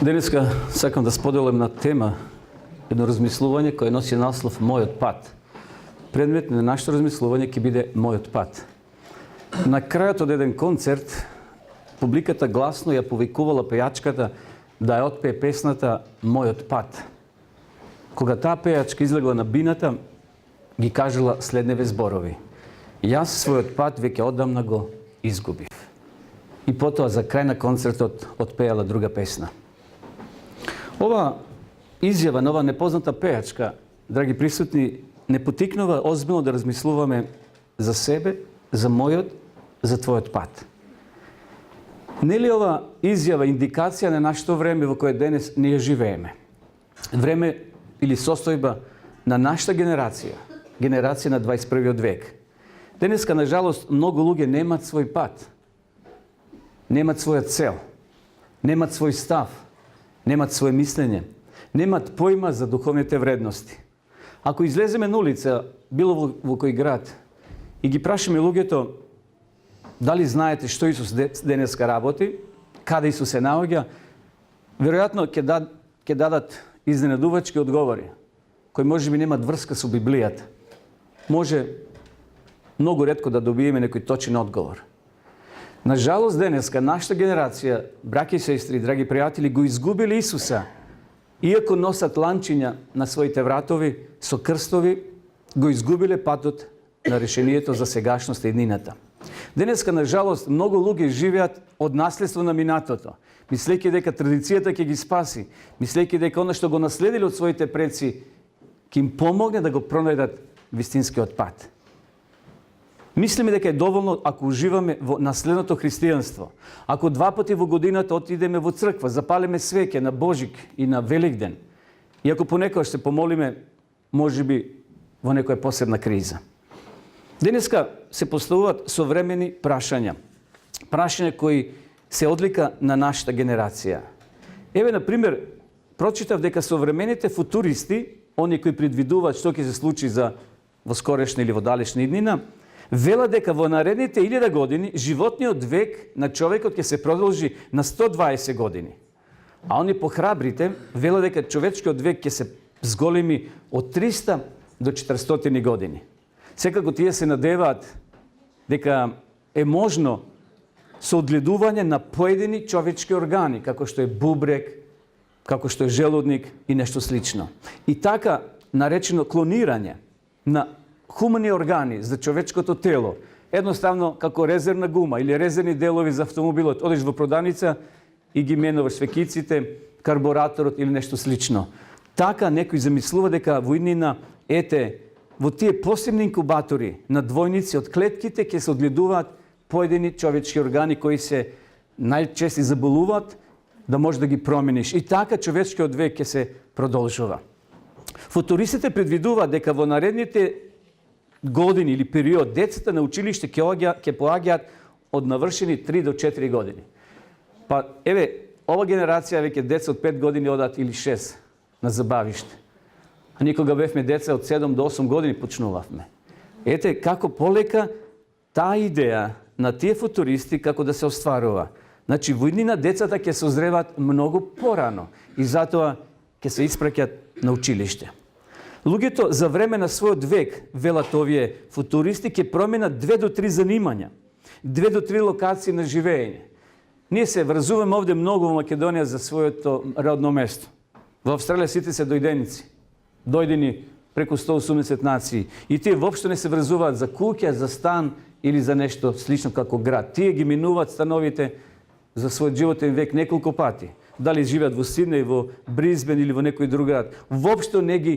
Денеска сакам да споделам на тема едно размислување кое носи наслов Мојот пат. Предмет на нашето размислување ќе биде Мојот пат. На крајот од еден концерт, публиката гласно ја повикувала пејачката да ја отпее песната Мојот пат. Кога таа пејачка излегла на бината, ги кажала следневе зборови: Јас својот пат веќе одамна го изгубив. И потоа за крај на концертот отпеала друга песна. Ова изјава на ова непозната пејачка, драги присутни, не потикнува озбилно да размислуваме за себе, за мојот, за твојот пат. Нели ова изјава индикација на нашето време во кое денес ние живееме? Време или состојба на нашата генерација, генерација на 21. век. Денеска, на жалост, многу луѓе немат свој пат, немат своја цел, немат свој став, немат своje мислење, немат појма за духовните вредности. Ако излеземе на улица, било во кој град, и ги прашаме луѓето дали знаете што Исус денеска работи, каде Исус се наоѓа, веројатно ќе дадат изненадувачки одговори, кои можеби немат врска со Библијата. Може многу ретко да добиеме некој точен одговор. На жалост денеска нашата генерација, браќи и сестри, драги пријатели, го изгубили Исуса. Иако носат ланчиња на своите вратови со крстови, го изгубиле патот на решението за сегашноста и днината. Денеска, на жалост, многу луѓе живеат од наследство на минатото, мислејќи дека традицијата ќе ги спаси, мислејќи дека она што го наследиле од своите предци ќе им помогне да го пронајдат вистинскиот пат. Мислиме дека е доволно ако уживаме во наследното христијанство. Ако 2 пати во годината отидеме во црква, запалиме свеќе на Божик и на Великден. И ако понекогаш се помолиме, можеби во некоја посебна криза. Денеска се поставуваат современи прашања. Прашања кои се одлика на нашата генерација. Еве, на пример, прочитав дека современите футуристи, они кои предвидуваат што ќе се случи во скорешна или во далечна иднина, вела дека во наредните 1000 години животниот век на човекот ќе се продолжи на 120 години. А они похрабрите вела дека човечкиот век ќе се зголеми од 300 до 400 години. Секако тие се надеваат дека е можно со одгледување на поедини човечки органи, како што е бубрек, како што е желудник и нешто слично. И така наречено клонирање на хумани органи за човечкото тело, едноставно како резервна гума или резервни делови за автомобилот, одиш во проданица и ги менуваш свекиците, карбураторот или нешто слично. Така некој замислува дека во иднина, во тие посебни инкубатори на двојници од клетките ќе се одгледуваат поедини човечки органи кои се најчести заболуваат, да може да ги промениш. И така човечкиот век ќе се продолжува. Футуристите предвидуваат дека во наредните години или период децата на училиште ќе поаѓаат од навршени 3 до 4 години. Па еве, ова генерација веќе деца од 5 години одат или 6 на забавиште. А никога бевме деца од 7 до 8 години почнувавме. Ете како полека таа идеја на тие футуристи како да се остварува. Значи, во иднина децата ќе се озреваат многу порано и затоа ќе се испраќаат на училиште. Луѓето за време на својот век, велат овие футуристи, ќе променат 2 до 3 занимања, 2 до 3 локации на живење. Ние се вразуваме овде многу во Македонија за своето родно место. Во Австралија сите се дојденици, дојдени преку 180 нации. И тие воопшто не се вразуваат за куќа, за стан или за нешто слично како град. Тие ги минуваат становите за својот животен век неколку пати. Дали живеат во Сиднеј, во Бризбен или во некој друг град. Воопшто не ги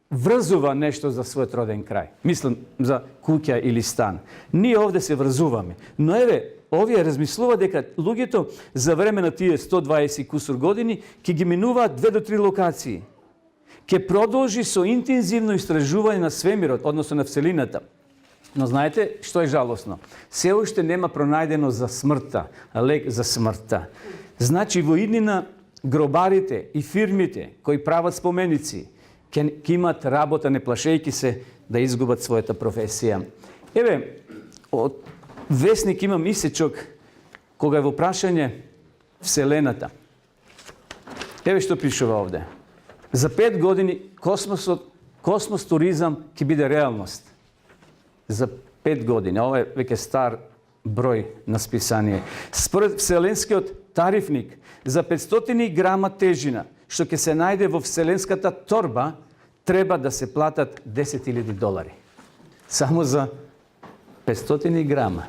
врзува нешто за својот роден крај. Мислам за куќа или стан. Ние овде се врзуваме. Но еве, овие размислуваат дека луѓето за време на тие 120 кусур години ќе ги минуваат 2 до 3 локации. Ќе продолжи со интензивно истражување на свемирот, односно на вселината. Но знаете што е жалосно? Се уште нема пронајдено за смртта, лек за смртта. Значи во иднина гробарите и фирмите кои прават споменици ќе имат работа, не плашејќи се да изгубат својата професија. Еве, од весник имам исечок кога е во прашање Вселената. Еве што пишува овде. За 5 години космос туризам ќе биде реалност. За 5 години. Ова е веќе стар број на списание. Според Вселенскиот тарифник, за 500 грама тежина, што ќе се најде во вселенската торба, треба да се платат $10,000. Само за 500 грама.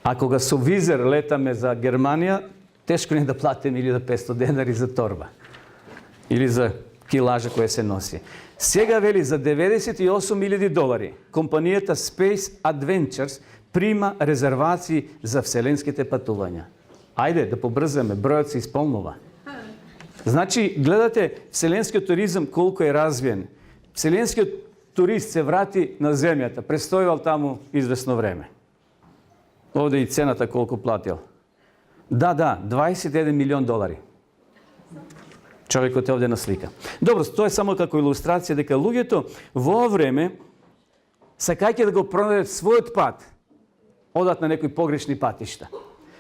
А кога со визер летаме за Германија, тешко не да платим $1,500 за торба. Или за килажа која се носи. Сега вели за $98,000 компанијата Space Adventures прима резервации за вселенските патувања. Ајде да побрзаме, бројот се исполнува. Значи, гледате вселенскиот туризам колку е развиен. Вселенскиот турист се врати на земјата, престојувал таму извесно време. Овде и цената колку платил. Да, $21 милион. Човекот е овде на слика. Добро, тоа е само како илустрација дека луѓето во ова време сакајќи да го пронајдат својот пат, одат на некои погрешни патишта.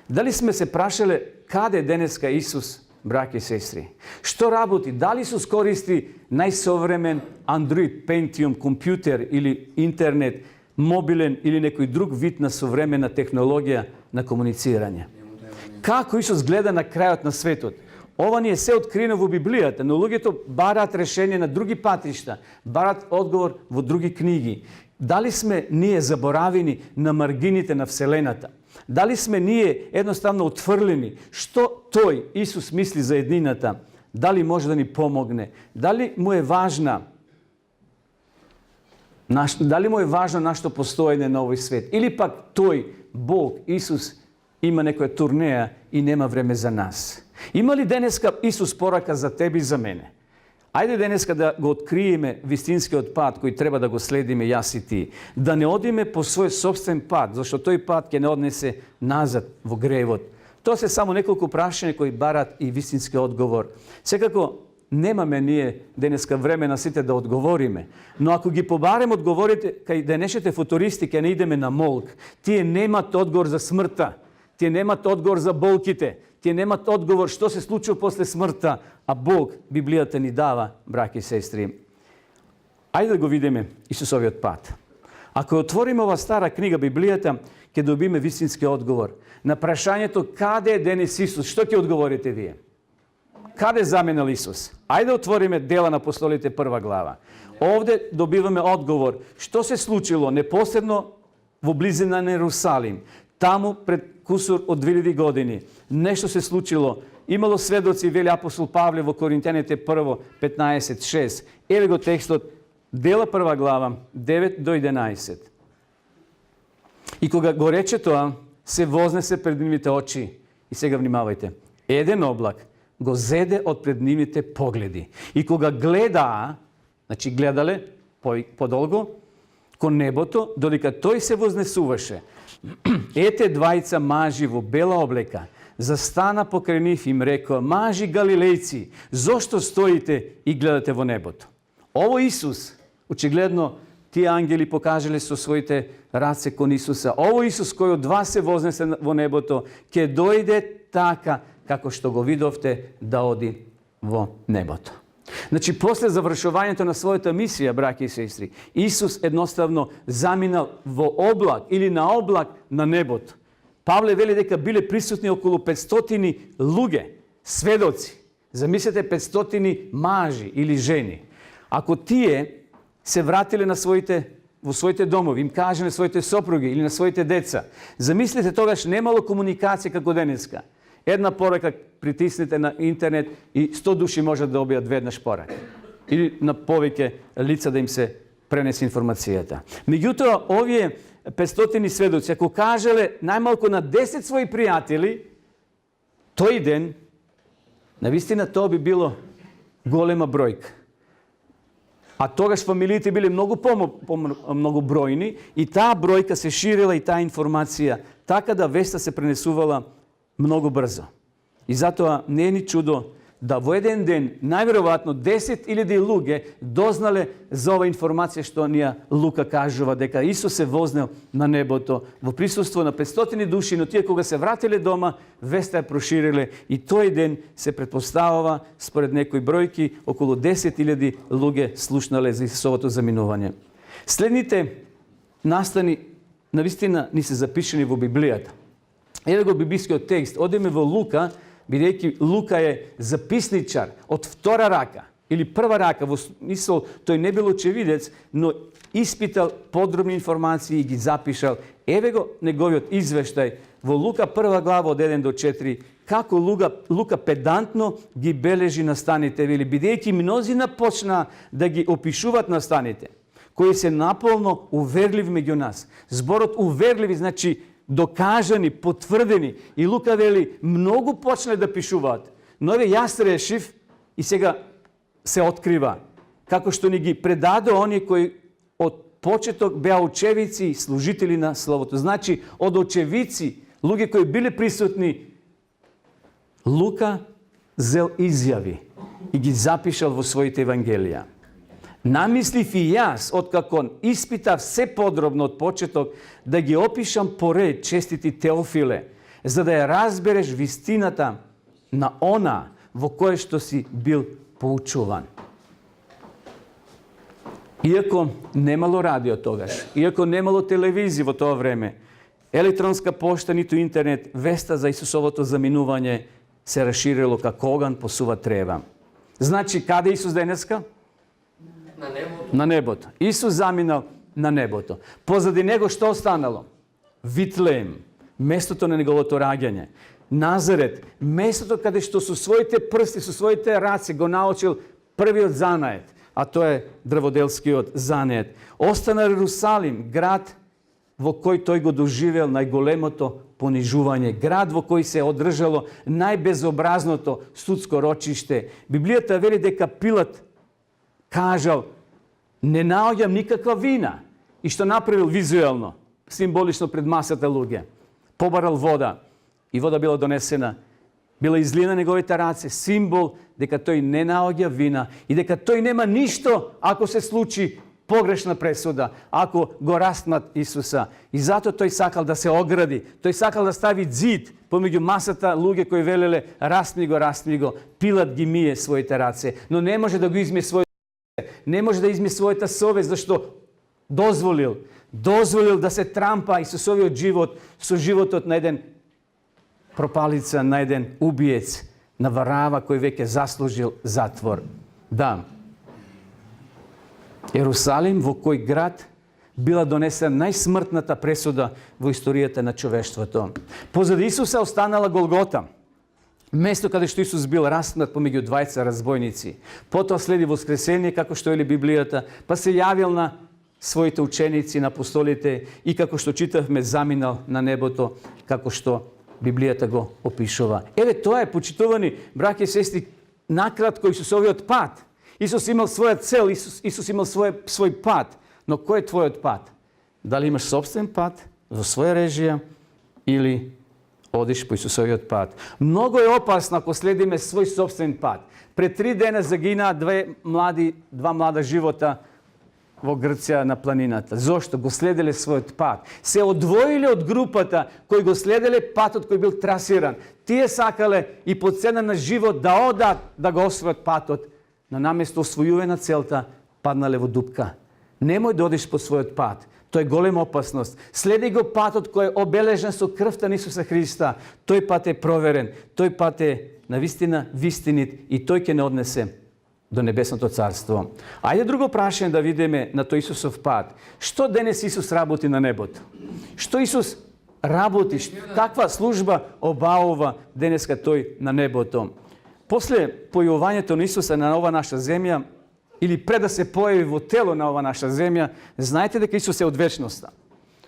Дали сме се прашале каде денеска Исус, браќи и сестри? Што работи? Дали Исус користи најсовремен Android, Pentium, компјутер или интернет, мобилен или некој друг вид на современа технологија на комуницирање? Како Исус гледа на крајот на светот? Ова ни е се откриено во Библијата, но луѓето бараат решение на други патишта, бараат одговор во други книги. Дали сме ние заборавени на маргините на Вселената? Дали сме ние едноставно отфрлени? Што тој, Исус, мисли за еднината? Дали може да ни помогне? Дали му е важно нашето постоење на овој свет? Или пак тој, Бог, Исус, има некоја турнеја и нема време за нас? Има ли денеска Исус порака за тебе и за мене? Ајде денеска да го откриеме вистинскиот пат кој треба да го следиме јас и ти. Да не одиме по свој собствен пат, зашто тој пат ќе не однесе назад во гревот. Тоа се само неколку прашања кои барат и вистински одговор. Секако немаме ние денеска време на сите да одговориме, но ако ги побарем одговорите кај денешните футуристи ќе не идеме на молк. Тие немат одговор за смртта, тие немат одговор за болките, тие немат одговор што се случува после смртта, а Бог, Библијата ни дава, браќи и сестри. Ајде да го видиме Исусовиот пат. Ако отвориме ова стара книга Библијата, ќе добиме вистински одговор на прашањето каде е денес Исус. Што ќе одговорите вие? Каде заменил Исус? Ајде отвориме Дела на апостолите 1 глава. Овде добиваме одговор. Што се случило непосредно во близина на Ерусалим? Таму пред кусур од 2000 години. Нешто се случило. Имало сведоци, вели апостол Павле во Коринтяните 1:15-6. Еве го текстот, Дела 1 глава, 9 до 11. И кога го рече тоа, се вознесе пред нивните очи. И сега внимавајте. Еден облак го зеде од пред нивните погледи. И кога гледаа, значи гледале подолго, кон небото, додека тој се вознесуваше, ете двајца мажи во бела облека, застана покрај нив и им рекоа: мажи галилејци, зошто стоите и гледате во небото? Ово Исус, очигледно тие ангели покажале со своите раце кон Исуса. Ово Исус кој од вас се вознесе во небото, ќе дојде така како што го видовте да оди во небото. Значи, после завршувањето на својата мисија, браќи и сестри, Исус едноставно заминал во облак или на облак на небото. Павле вели дека биле присутни околу 500 луѓе, сведоци. Замислете 500 мажи или жени. Ако тие се вратиле во своите домови, им кажа на своите сопруги или на своите деца, замислете тогаш немало комуникација како денеска. Една порака притиснете на интернет и 100 души можат да добијат веднаш порака. Или на повеќе лица да им се пренесе информацијата. Меѓутоа, овие 500 сведоци, ако кажале најмалку на 10 своји пријатели, тој ден, навистина тоа би било голема бројка. А тогаш фамилиите биле многу бројни и таа бројка се ширила и таа информација, така да веста се пренесувала многу брзо. И затоа не е ни чудо da во еден ден, најверојатно 10.000 луѓе дознале за ова информација што ние Лука кажува, дека Исус се вознел на небото во присуство на 500 души, но тие кога се вратиле дома, веста ја прошириле и тој ден се претпоставува, според некои бројки, околу 10.000 луѓе слушнале за Исусовото заминување. Следните настани навистина ни се запишени во Библијата. Еве го библискиот текст, одиме во Лука, бидејќи Лука е записничар од втора рака или прва рака, во смисол тој не бил очевидец, но испитал подробни информации и ги запишал. Еве го неговиот извештај во Лука 1 глава од 1 до 4, како Лука педантно ги бележи настаните, вели, бидејќи мнозина почна да ги опишуваат настаните, кои се наполно уверливи меѓу нас. Зборот уверливи значи докажани, потврдени. И Лука вели, многу почнале да пишуваат. Но еве јас решив и сега се открива, како што ни ги предаде оние кои од почеток беа очевици и служители на Словото. Значи, од очевици, луѓе кои биле присутни, Лука зел изјави и ги запишал во своите евангелија. Намислив и јас, откако испитав се подробно од почеток, да ги опишам поред, честити Теофиле, за да ја разбереш вистината на она во кое што си бил поучуван. Иако немало радио тогаш, иако немало телевизија во тоа време, електронска пошта, ниту интернет, веста за Исусовото заминување се расширило како оган по сува трева. Значи, каде Исус денеска? На небото. На небото. Исус заминал на небото. Позади него што останало? Витлеем, местото на неговото раѓање. Назарет, местото каде што со своите прсти, со своите раце го научил првиот занает, а тоа е дрводелскиот занает. Остана Ерусалим, град во кој тој го доживел најголемото понижување, град во кој се одржало најбезобразното судско рочиште. Библијата вели дека Пилат кажал, не наоѓам никаква вина. И што направил визуелно, символично пред масата луѓе. Побарал вода и вода била донесена, била излина неговите раце, символ дека тој не наоѓа вина и дека тој нема ништо ако се случи погрешна пресуда, ако го распнат Исуса. И затоа тој сакал да се огради, тој сакал да стави зид помеѓу масата луѓе кои велеле распни го. Пилат ги мие своите раце, но не може да го измие своите, не може да измие својата совест, зашто дозволил да се трампа Исусовиот живот со животот на еден пропалица, на еден убиец, на Варава кој веќе заслужил затвор. Да, Ерусалим, во кој град била донесена најсмртната пресуда во историјата на човештвото. Позади Исуса останала Голгота, место каде што Исус бил распнат помеѓу двајца разбойници. Потоа следи воскресение, како што вели Библијата, па се јавил на своите ученици, на апостолите и како што читавме, заминал на небото, како што Библијата го опишува. Еве тоа е, почитувани браќи и сестри, накратко Исусовиот пат. Исус имал своја цел, Исус имал свој пат. Но кој е твојот пат? Дали имаш собствен пат, во своја режија, или одиш по Исусовиот пат? Многу е опасно ако следиме свој собствен пат. Пред 3 дена загинаа два млада живота во Грција на планината. Зошто? Го следеле својот пат. Се одвоиле од групата кои го следеле патот кој бил трасиран. Тие сакале и по цена на живот да одат да го освојат патот, но наместо освојување на целта паднале во дупка. Немој да одиш по својот пат. Тоа е голема опасност. Следи го патот кој е обележен со крвта на Исуса Христа. Тој пат е проверен, тој пат е навистина вистинит и тој ќе не однесе до небесното царство. Ајде друго прашање да видиме на тој Исусов пат. Што денес Исус работи на небото? Што Исус работи? Каква служба обавува денеска тој на небото? После појавувањето на Исуса на ова наша земја, или пред да се појави во тело на ова наша земја, знаете дека Исус е од вечноста.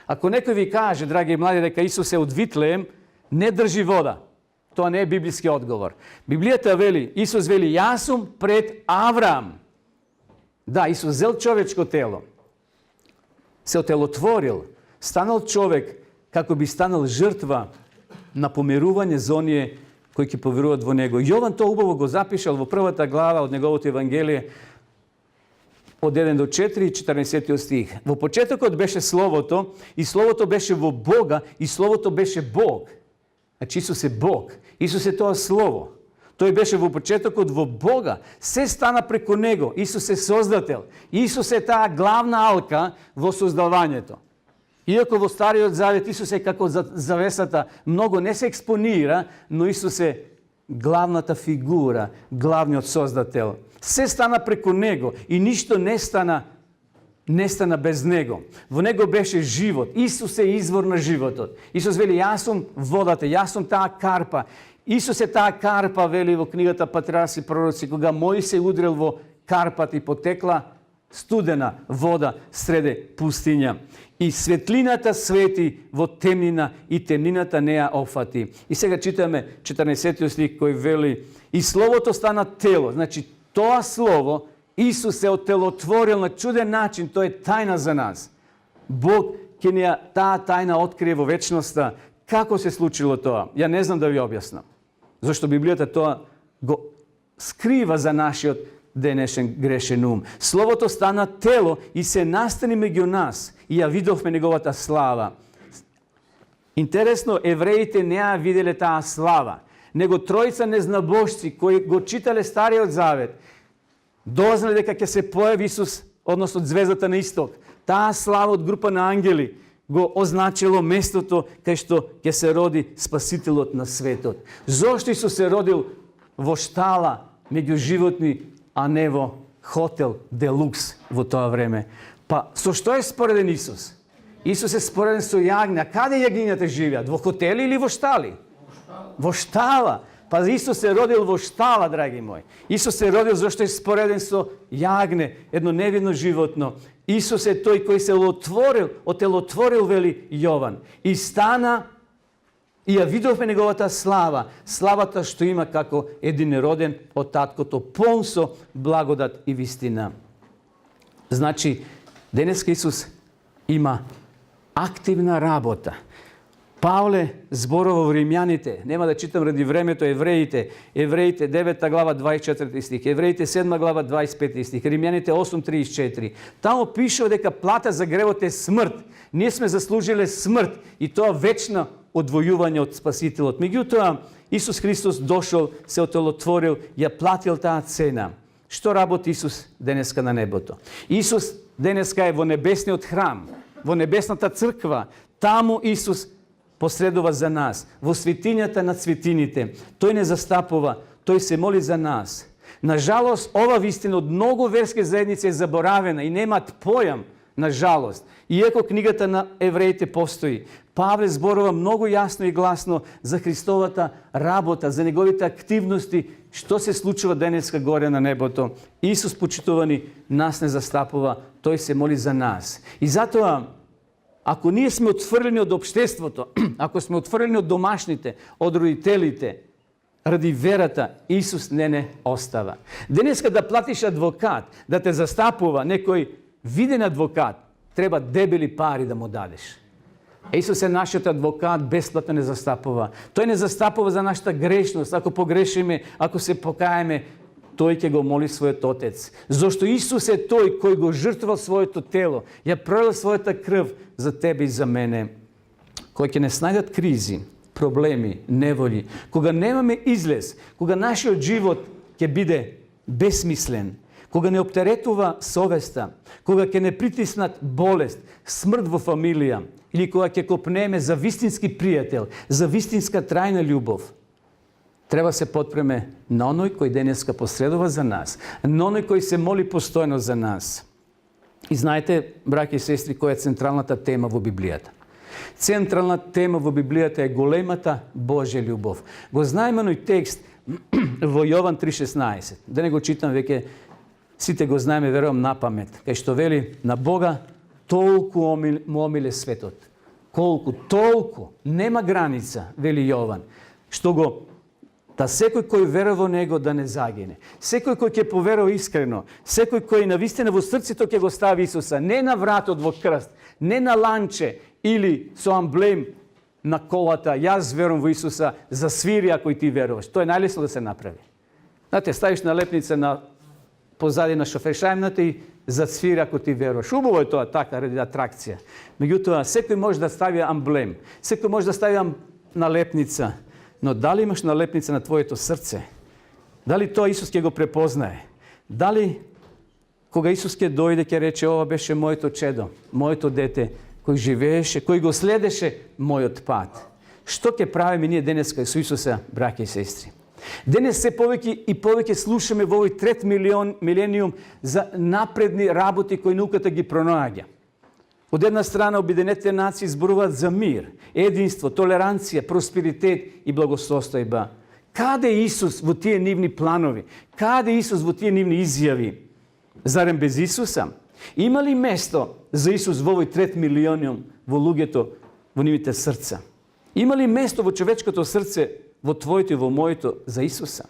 Ако некој ви каже, драги млади, дека Исус е од Витлеем, не држи вода. Тоа не е библиски одговор. Библијата вели, Исус вели, јас сум пред Авраам. Да, Исус зел човечко тело, се отелотворил, станал човек како би станал жртва на помирување за оние кои ќе поверуваат во него. Јован тоа убаво го запишал во првата глава од неговото Евангелие, од 1 до 4 и 14 стих. Во почетокот беше Словото, и Словото беше во Бога, и Словото беше Бог. Значи Исус е Бог. Исус е тоа Слово. Тој беше во почетокот во Бога. Се стана преку Него. Исус е Создател. Исус е таа главна алка во создавањето. Иако во Стариот Завет Исус е како завесата, многу не се експонира, но Исус е главната фигура, главниот Создател. Се стана преку Него и ништо не стана без Него. Во Него беше живот. Исус е извор на животот. Исус вели, јас сум водата, јас сум таа карпа. Исус е таа карпа, вели во книгата Патриарси и пророци, кога Мојсей удрил во карпата и потекла студена вода среде пустиња. И светлината свети во темнина и темнината не ја офати. И сега читаме 14 стих кој вели, и Словото стана тело. Значи, тоа Слово, Исус се отелотворил на чуден начин, тоа е тајна за нас. Бог ќе ни таа тајна открие во вечноста. Како се случило тоа? Ја не знам да ви објаснам. Зашто Библијата тоа го скрива за нашиот денешен грешен ум. Словото стана тело и се настани меѓу нас и ја видовме неговата слава. Интересно, евреите не ја виделе таа слава, него тројца незнабожци кои го читале Стариот Завет, дознале дека ќе се појави Исус, односно звездата на исток. Таа слава од група на ангели го означило местото кај што ќе се роди Спасителот на светот. Зошто Исус се родил во штала меѓу животни, а не во хотел делукс во тоа време? Па со што е спореден Исус? Исус е спореден со јагна. Каде јагнињата живеат? Во хотели или во штали? Во штала. Па Исус се родил во штала, драги мои. Исус се родил зашто е спореден со јагне, едно невинно животно. Исус е тој кој се отелотворил, вели Јован. И стана и ја видовме неговата слава, славата што има како единороден од таткото, полн со благодат и вистина. Значи, денеска Исус има активна работа. Павле зборува во Римјаните, нема да читам ради времето, Евреите 9 глава 24 стих, Евреите 7 глава 25 стих, Римјаните 8:34. Таму пишува дека плата за гревот е смрт. Ние сме заслужиле смрт и тоа вечно одвојување од Спасителот. Меѓутоа, Исус Христос дошол, се отелотворил, ја платил таа цена. Што работи Исус денеска на небото? Исус денеска е во небесниот храм, во небесната црква. Таму Исус посредува за нас, во светињата на светините. Тој не застапува, тој се моли за нас. Нажалост, ова вистина од многу верски заедници е заборавена и немаат појам, нажалост. Иако книгата на Евреите постои, Павле зборува многу јасно и гласно за Христовата работа, за неговите активности, што се случува денеска горе на небото. Исус, почитувани, нас не застапува, тој се моли за нас. И затоа, ако ние сме отфрлени од општеството, ако сме отфрлени од домашните, од родителите, ради верата, Исус не остава. Денеска да платиш адвокат, да те застапува некој виден адвокат, треба дебели пари да му дадеш. Исус е нашиот адвокат, бесплатно не застапува. Тој не застапува за нашата грешност. Ако погрешиме, ако се покаеме, тој ќе го моли својот Отец. Зошто Исус е тој кој го жртвувал своето тело, ја пролил својата крв за тебе и за мене. Кога ќе не снајдат кризи, проблеми, неволи, кога немаме излез, кога нашиот живот ќе биде безсмислен, кога не оптеретува совеста, кога ќе не притиснат болест, смрт во фамилија, или кога ќе копнеме за вистински пријател, за вистинска трајна љубов, треба се потпреме на оној кој денеска посредува за нас, на оној кој се моли постојно за нас. И знаете, браќи и сестри, која е централната тема во Библијата? Централна тема во Библијата е големата Божја љубов. Го знаеме оној текст во Јован 3:16. Да не го читам, веќе сите го знаеме, верувам, на памет. Кај што вели, на Бога толку му омиле светот. Колку, толку, нема граница, вели Јован, што го да секој кој верува во него да не загине. Секој кој ќе поверува искрено, секој кој навистина во срцето ќе го стави Исуса, не на вратот во крст, не на ланче или со амблем на колата, јас верувам во Исуса, засвири ако и ти веруваш. Тоа е најлесно да се направи. Знаете, ставиш налепница на позади на шофершајмната и засвири ако ти веруваш. Убаво е тоа, така, ради атракција. Меѓутоа, секој може да стави амблем, секој може да стави налепница, но дали имаш налепница на твоето срце? Дали тоа Исус ќе го препознае? Дали кога Исус ќе дојде, ќе рече, ова беше моето чедо, моето дете, кој живееше, кој го следеше мојот пат. Што ќе правиме ние денеска со Исуса, браќа и сестри? Денес се повеќе и повеќе слушаме во овој трет милениум за напредни работи кои науката ги пронаоѓа. Од една страна, Обединетите нации зборуваат за мир, единство, толеранција, просперитет и благосостојба. Каде е Исус во тие нивни планови? Каде е Исус во тие нивни изјави? Зарем без Исуса? Има ли место за Исус во овој трет милениум во луѓето, во нивните срца? Има ли место во човечкото срце, во твоето и во моето, за Исуса?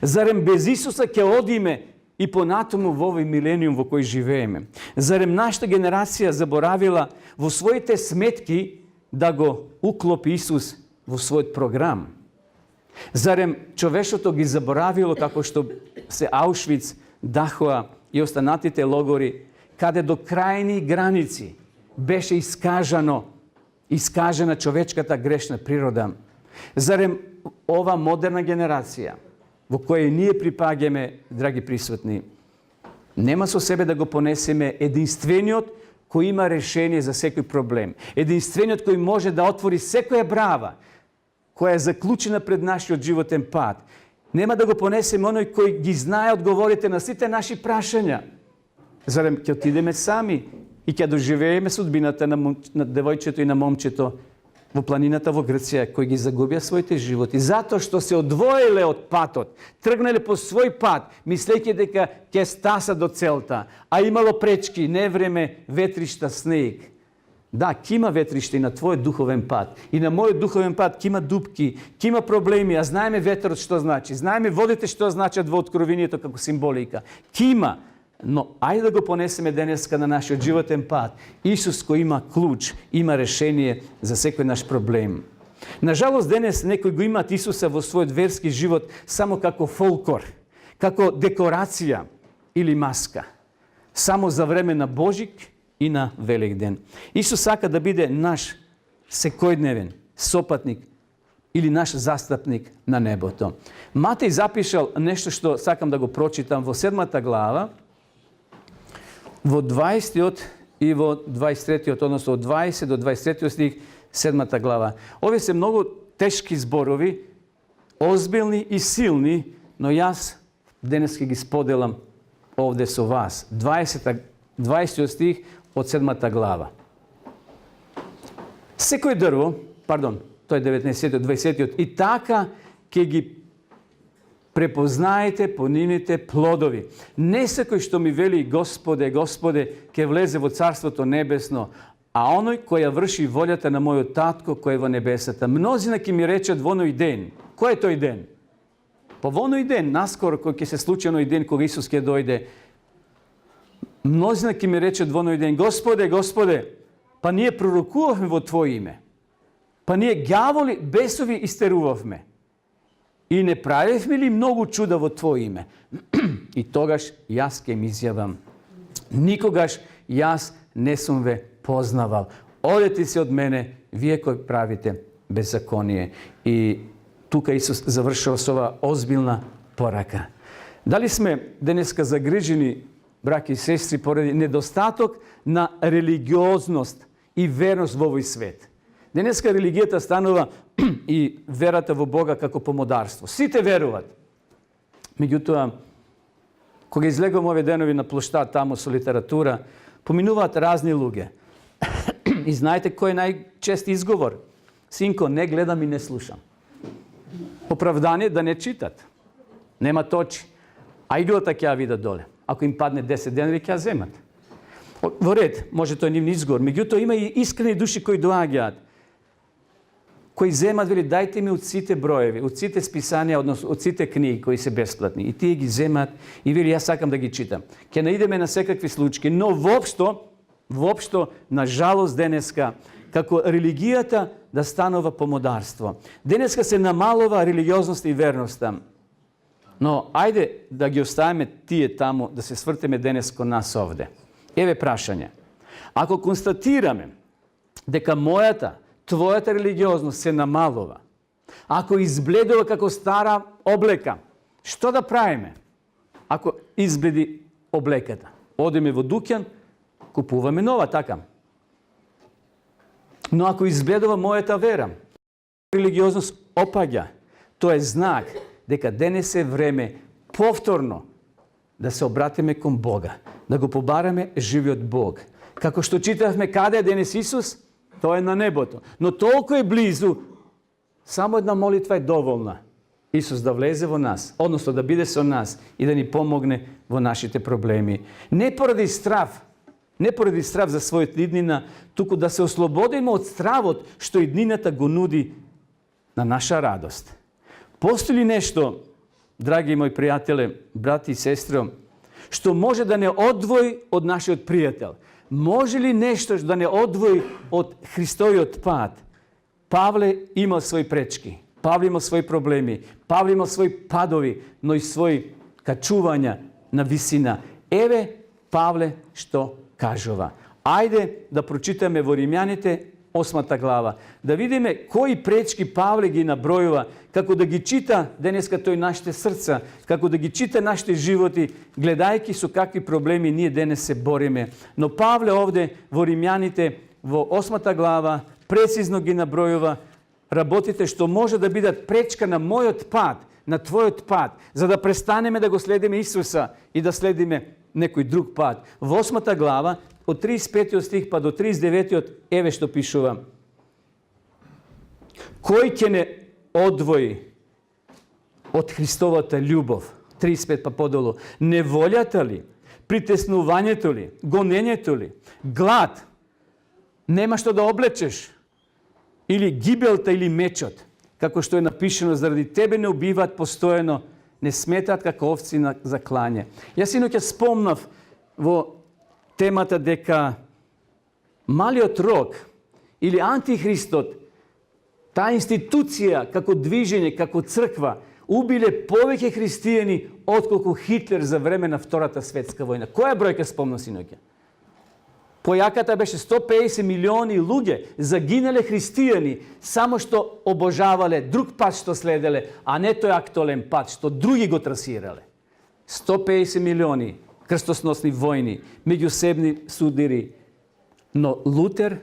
Зарем без Исуса ќе одиме и понатаму во овој милениум во кој живееме? Зарем нашата генерација заборавила во своите сметки да го уклопи Исус во својот програм? Зарем човештвото ги заборавило како што се Аушвиц, Дахоа и останатите логори, каде до крајни граници беше искажана човечката грешна природа? Зарем ова модерна генерација, во која ние припаѓаме, драги присутни, нема со себе да го понесеме единствениот кој има решение за секој проблем, единствениот кој може да отвори секоја брава, која е заклучена пред нашиот животен пат. Нема да го понесеме оној кој ги знае одговорите на сите наши прашања. Зарем ќе отидеме сами и ќе доживееме судбината на девојчето и на момчето во планината во Грција, кои ги загубија своите животи, затоа што се одвоиле од патот, тргнале по свој пат, мислејќи дека ќе стаса до целта, а имало пречки, невреме, ветришта, снег. Да, ќе има ветришта и на твојот духовен пат, и на мојот духовен пат ќе има дупки, ќе има проблеми, а знаеме ветерот што значи, знаеме водите што значат во Откровението како символика. Ќе има. Но ајде да го понесеме денеска на нашиот животен пат. Исус кој има клуч, има решение за секој наш проблем. Нажалост, денес некои го имаат Исуса во својот верски живот само како фолклор, како декорација или маска. Само за време на Божик и на Великден. Исус сака да биде наш секојдневен сопатник или наш застапник на небото. Матеј запишал нешто што сакам да го прочитам во 7 глава, во 20 и во 23, односно од 20 до 23 стих, 7 глава. Овие се многу тешки зборови, озбилни и силни, но јас денес ќе ги споделам овде со вас. 20 стих од 7 глава. Секој дрво, тој 19, 20, и така ќе ги препознаете по нивните плодови. Не секој што ми вели Господе, Господе, ќе влезе во Царството Небесно, а оној кој ја врши волјата на мојот татко кој е во небесата. Мнозина ќе ми речат во оној ден. Кој е тој ден? Во оној ден, наскоро кој ќе се случи оној ден кога Исус ќе дојде. Мнозина ќе ми речат во оној ден: Господе, Господе, па ние пророкувавме во Твое име. Па ние ѓаволи, бесови истерувавме. И не правевме ли многу чуда во Твое име? И тогаш јас ќе им изјавам: никогаш јас не сум ве познавал. Одете се од мене, вие кои правите беззаконие. И тука Исус завршува со ова озбилна порака. Дали сме денеска загрижени, браќи и сестри, поради недостаток на религиозност и верност во овој свет? Денеска религијата станува и верата во Бога како помодарство. Сите веруваат. Меѓутоа, кога излегувам овие денови на плоштад таму со литература, поминуваат разни луѓе. И знаете кој е најчест изговор? Синко, не гледам и не слушам. Оправдание да не читат. Немат очи. А иглата ќе ја видат доле. Ако им падне 10 денари, ќе ја земат. Во ред, може тој нивни изговор. Меѓутоа има и искрени души кои доаѓаат, кои земат, вели, дајте ми од сите броеви, од сите списанија, односно од сите книги кои се бесплатни. И тие ги земат и вели, јас сакам да ги читам. Ќе наидеме на секакви случаи, но воопшто, на жалост денеска, како религијата да станува помодарство. Денеска се намалува религиозност и верноста. Но ајде да ги оставиме тие таму, да се свртеме денес кон нас овде. Еве прашање. Ако констатираме дека мојата, твојата религиозност се намалува, ако избледува како стара облека, што да правиме? Ако избледи облеката, одиме во дуќан, купуваме нова, така. Но ако избледува мојата вера, религиозност опаѓа, тоа е знак дека денес е време повторно да се обратиме кон Бога, да го побараме живиот Бог. Како што читавме каде е денес Исус, тој е на небото. Но толку е близу, само една молитва е доволна. Исус да влезе во нас, односно да биде со нас и да ни помогне во нашите проблеми. Не поради страв за својот иднина, туку да се ослободиме од стравот што иднината го нуди на наша радост. Постои ли нешто, драги мои пријателе, брати и сестри, што може да не одвои од нашиот пријател? Може ли нешто да не одвои од Христојот пат? Павле имал своји пречки, Павле имал своји проблеми, Павле имал своји падови, но и своји качувања на висина. Еве Павле што кажува. Ајде да прочитаме во Римјаните 8 глава, да видиме кои пречки Павле ги набројува, како да ги чита денеска тој нашите срца, како да ги чита нашите животи, гледајќи со какви проблеми ние денес се бориме. Но Павле овде во Римјаните во 8 глава прецизно ги набројува работите што може да бидат пречка на мојот пат, на твојот пат, за да престанеме да го следиме Исуса и да следиме некој друг пат. Во 8 глава, од 35 стих па до 39, еве што пишува. Кој ќе не одвои од Христовата љубов? 35 па подолу. Неволјата ли? Притеснувањето ли? Гонењето ли? Глад? Нема што да облечеш? Или гибелта или мечот? Како што е напишено, заради тебе не убиваат постојано, не сметаат како овци за клање. Јас синоќа спомнав во темата дека малиот рог или антихристот, таа институција како движење, како црква, убиле повеќе христијани отколку Хитлер за време на Втората светска војна. Која бројка спомна синоќа? Појаката беше 150 милиони луѓе загинале христијани само што обожавале друг пат што следеле, а не тој актуелен пат што други го трасирале. 150 милиони крстосносни војни, меѓусебни судири. Но Лутер,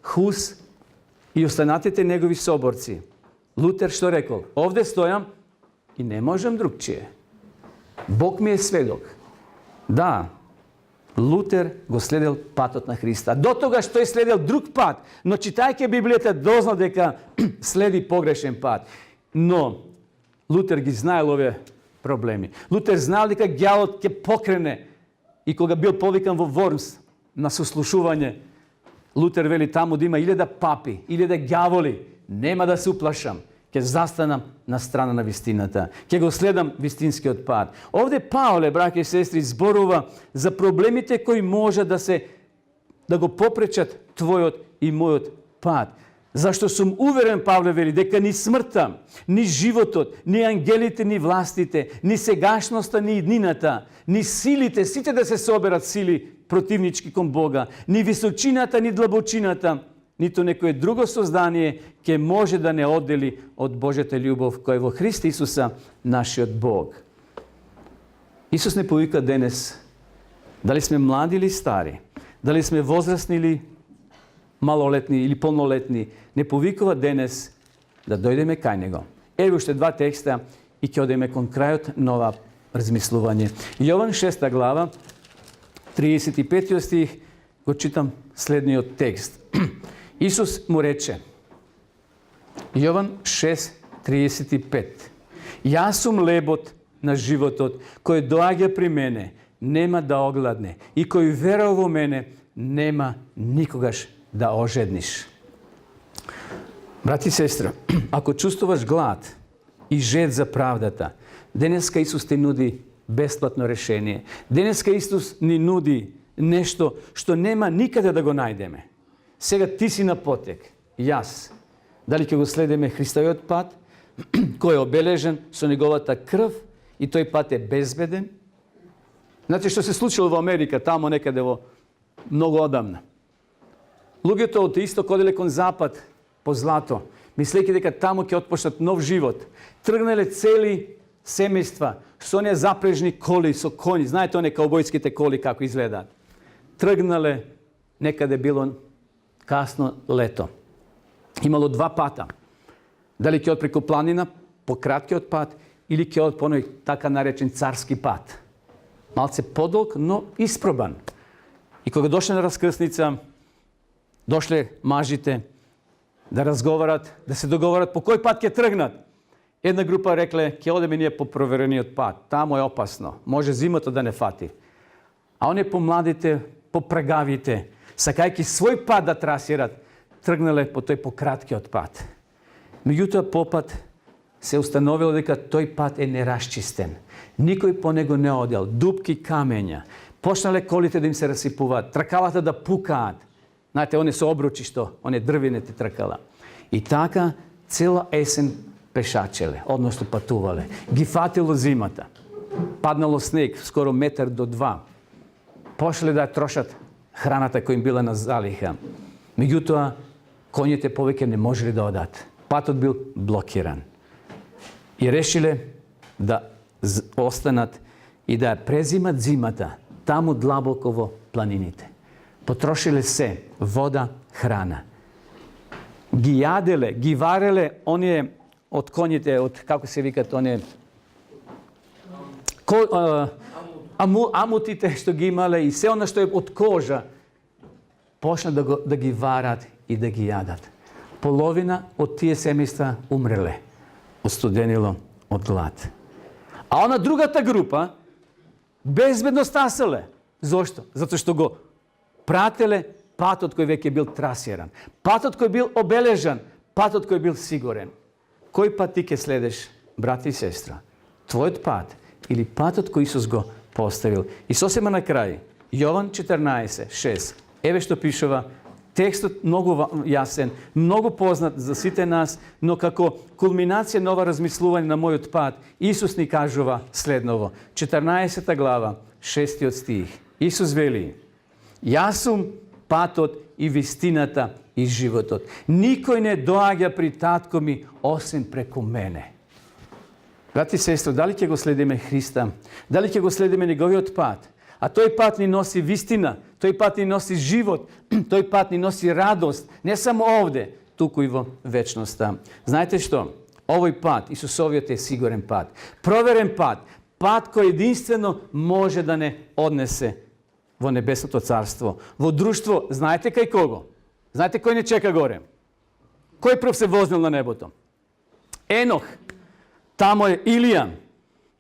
Хус и останатите негови соборци. Лутер што рекол? Овде стојам и не можам другчие. Бог ми е сведок. Да, Лутер го следел патот на Христа. До тогаш тој следел друг пат, но читајќи Библијата дознал дека следи погрешен пат. Но Лутер ги знаел овие проблеми. Лутер знаел дека ѓавот ќе покрене и кога бил повикан во Вормс на сослушување, Лутер вели таму да има 1000 папи, 1000 ѓаволи, нема да се уплашам. Ќе застанам на страна на вистината. Ќе го следам вистинскиот пат. Овде Пауле, браќи и сестри, зборува за проблемите кои може да го попречат твојот и мојот пат. Зашто сум уверен, Павле вели, дека ни смртта, ни животот, ни ангелите, ни властите, ни сегашноста, ни иднината, ни силите, сите да се соберат сили противнички кон Бога, ни височината, ни длабочината, нито некое друго создание ќе може да не оддели од Божјата љубов која е во Христа Исуса, нашиот Бог. Исус не повика денес дали сме млади или стари, дали сме возрастни или малолетни или полнолетни, не повикува денес да дојдеме кај Него. Ево уште 2 текста и ќе одеме кон крајот на ова размислување. Јован 6 глава, 35 стих, го читам следниот текст. Исус му рече, Јован 6:35. Јас сум лебот на животот, кој доаѓа при мене, нема да огладне, и кој верува во мене, нема никогаш да ожедниш. Брати и сестри, ако чувствуваш глад и жед за правдата, денеска Исус ти нуди бесплатно решение. Денеска Исус ни нуди нешто што нема никаде да го најдеме. Сега ти си на потек. Јас. Дали ќе го следиме Христојот пат, кој е обележен со неговата крв и тој пат е безбеден? Знаете што се случило во Америка, тамо некаде во многу одамна. Луѓето од исток оделе кон запад по злато, мислејќи дека тамо ќе отпочнат нов живот. Тргнале цели семејства со оние запрежни коли со коњи. Знаете оние каубојските коли како изгледаат. Тргнале, некаде било касно лето. Имало два пата. Дали ќе од преку планина, по краткиот пат, или ќе од по оној така наречен царски пат. Малце подолг, но испробан. И кога дошле на раскрсница, дошле мажите да разговарат, да се договорат по кој пат ќе тргнат. Една група рекле, ќе одеме ние по проверениот пат. Тамо е опасно. Може зимата да не фати. А оние помладите, попрегавите, сакајќи свој пат да трасират, тргнале по тој пократкиот пат. Меѓутоа попат се установило дека тој пат е нерасчистен. Никој по него не одел. Дупки, камења. Почнале колите да им се расипуваат, тркалата да пукаат. Знаете, они со обручи што, они дрвените тркала. И така цела есен пешачеле, односно патувале. Ги фатило зимата. Паднало снег, скоро 1 до 2 метра. Пошле да трошат храната која им била на залиха. Меѓутоа, коњите повеќе не можеле да одат. Патот бил блокиран. И решиле да останат и да презимат зимата таму длабоко во планините. Потрошиле се вода, храна. Ги јаделе, ги вареле оние од коњите, од како се викат оние амутите што ги имале и се она што е од кожа, почна да ги варат и да ги јадат. Половина од тие семејства умреле, остуденило од глад. А она другата група безбедно стаселе. Зошто? Затоа што го прателе патот кој веќе бил трасиран, патот кој бил обележан, патот кој бил сигурен. Кој пат ти ќе следеш, брат и сестра? Твојот пат или патот кој Исус го поставил? И сосема на крај, Јован 14:6. Еве што пишува. Текстот многу јасен, многу познат за сите нас, но како кулминација на ова размислување на мојот пат, Исус ни кажува следново. 14 глава, 6 стих. Исус вели: Јас сум патот и вистината и животот. Никој не доаѓа при татко ми освен преку мене. Брати и сестри, дали ќе го следиме Христа? Дали ќе го следиме неговиот пат? А тој пат ни носи вистина, тој пат ни носи живот, тој пат ни носи радост, не само овде, туку и во вечноста. Знаете што? Овој пат, Исусовиот е сигурен пат, проверен пат, пат кој единствено може да не однесе во небесното царство, во друштво, знаете кај кого? Знаете кој не чека горе? Кој прв се вознел на небото? Енох, тамо е Илија,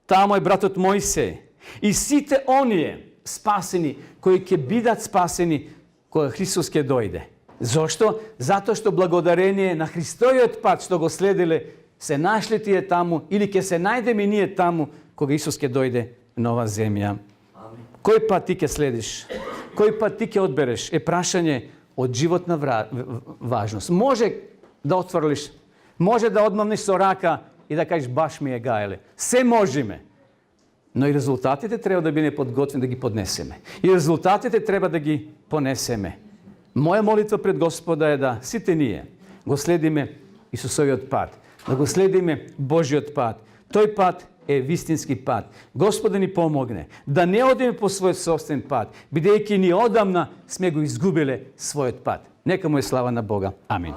тамо е братот Мојсеј. И сите оние спасени, кои ќе бидат спасени кога Христос ќе дојде. Зошто? Затоа што благодарение на Христојот пат што го следеле, се нашли тие таму или ќе се најдеме ние таму кога Исус ќе дојде на оваа земја. Кој пат ти ќе следиш? Кој пат ти ќе одбереш? Е прашање од животна важност. Може да отфрлиш, може да одмамнеш со рака и да кажеш баш ми е гаеле. Се можеме. Но и резултатите треба да биде подготвени да ги поднесеме. И резултатите треба да ги понесеме. Моја молитва пред Господа е да сите ние го следиме Исусовиот пат, да го следиме Божиот пат. Тој пат е вистински пат. Господ да ни помогне да не одиме по својот собствен пат, бидејќи ни одамна сме го изгубиле својот пат. Нека му е слава на Бога. Амин.